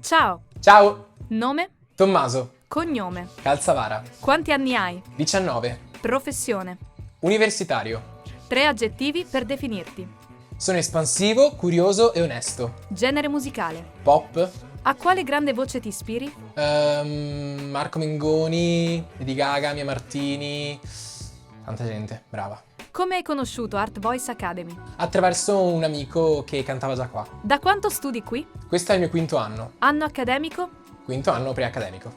Ciao, Ciao, nome? Tommaso, Cognome. Calzavara, Quanti anni hai? 19, Professione. universitario. 3 aggettivi per definirti. Sono espansivo, curioso e onesto. Genere musicale. Pop, A quale grande voce ti ispiri? Marco Mengoni, Lady Gaga, Mia Martini, tanta gente, brava. Come hai conosciuto Art Voice Academy? Attraverso un amico che cantava già qua. Da quanto studi qui? Questo è il mio quinto anno, Anno accademico? quinto anno preaccademico.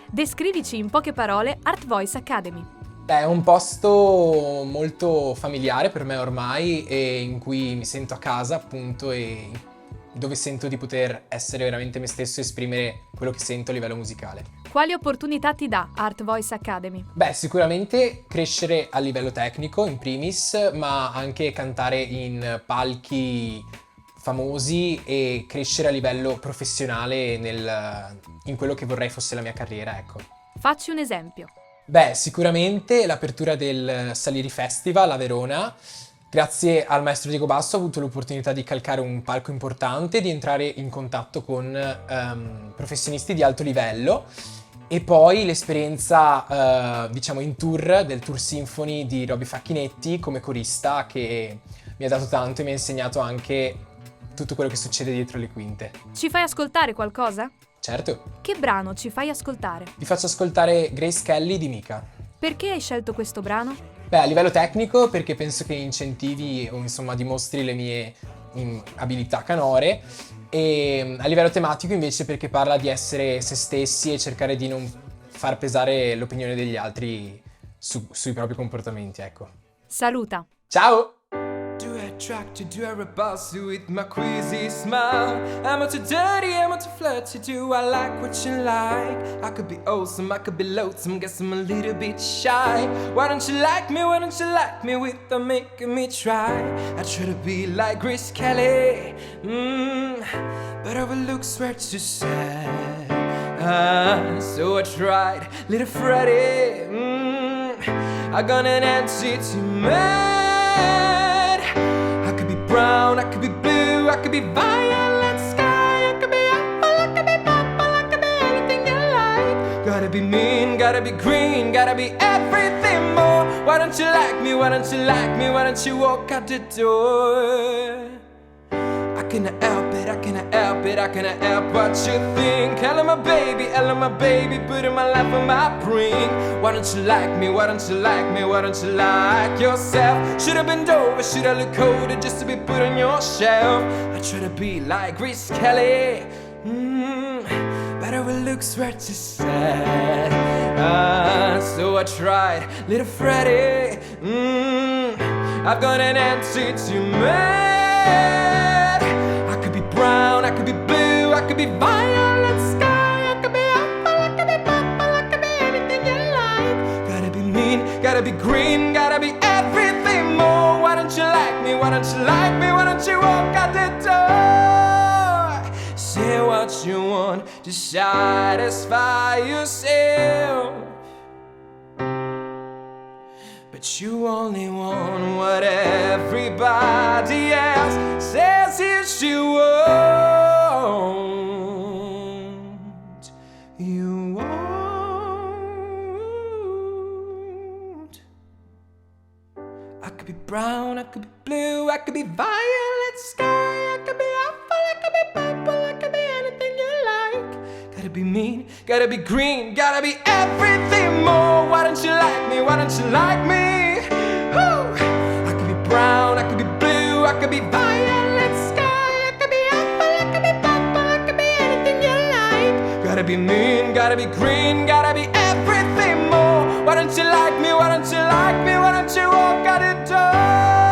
Descrivici in poche parole Art Voice Academy. Beh, è un posto molto familiare per me ormai e in cui mi sento a casa, appunto, e dove sento di poter essere veramente me stesso e esprimere quello che sento a livello musicale. Quali opportunità ti dà Art Voice Academy? Beh, sicuramente crescere a livello tecnico in primis, ma anche cantare in palchi famosi e crescere a livello professionale in quello che vorrei fosse la mia carriera, ecco. Facci un esempio. Beh, sicuramente l'apertura del Saliri Festival a Verona. Grazie al maestro Diego Basso ho avuto l'opportunità di calcare un palco importante e di entrare in contatto con professionisti di alto livello. E poi l'esperienza, diciamo, in tour del Tour Symphony di Roby Facchinetti come corista, che mi ha dato tanto e mi ha insegnato anche tutto quello che succede dietro le quinte. Ci fai ascoltare qualcosa? Certo, Che brano ci fai ascoltare? vi faccio ascoltare Grace Kelly di Mika. Perché hai scelto questo brano? Beh, a livello tecnico perché penso che incentivi o insomma dimostri le mie abilità canore, e a livello tematico invece perché parla di essere se stessi e cercare di non far pesare l'opinione degli altri sui propri comportamenti, ecco. Saluta! Ciao! Do I attract you? Do I repulse you with my queasy smile? Am I too dirty? Am I too flirty? Do I like what you like? I could be awesome, I could be loathsome, guess I'm a little bit shy. Why don't you like me? Why don't you like me without making me try? I try to be like Grace Kelly, but our looks were too sad. So I tried, little Freddie. I got an answer to mad. I could be brown, I could be blue, I could be violet sky, I could be apple, I could be purple, I could be anything you like. Gotta be mean, gotta be green, gotta be everything more. Why don't you like me? Why don't you like me? Why don't you walk out the door? I cannot help it, I cannot help it, I cannot help what you think. Hello my baby, putting my life on my brink. Why don't you like me, why don't you like me, why don't you like yourself? Should have been over, should I look older just to be put on your shelf? I try to be like Grace Kelly, but our looks were too sad. So I tried, little Freddie, I've got an answer to mad. I could be brown, I could be blue, I could be violet sky, I could be apple, I could be purple, I could be anything you like. Gotta be mean, gotta be green, gotta be everything more. Why don't you like me? Why don't you like me? Why don't you walk out the door? Say what you want to satisfy yourself, but you only want what everybody else says you should want. You want. I could be brown, I could be blue, I could be violet sky, I could be apple, I could be purple, I could be anything you like. Gotta be mean, gotta be green, gotta be everything more. Why don't you like me? Why don't you like me? Woo! I could be brown, I could be blue, I could be violet sky, I could be apple, I could be purple, I could be anything you like. Gotta be mean, gotta be green, gotta be everything more. Why don't you like me? Why don't you like me? Why don't you walk out the door?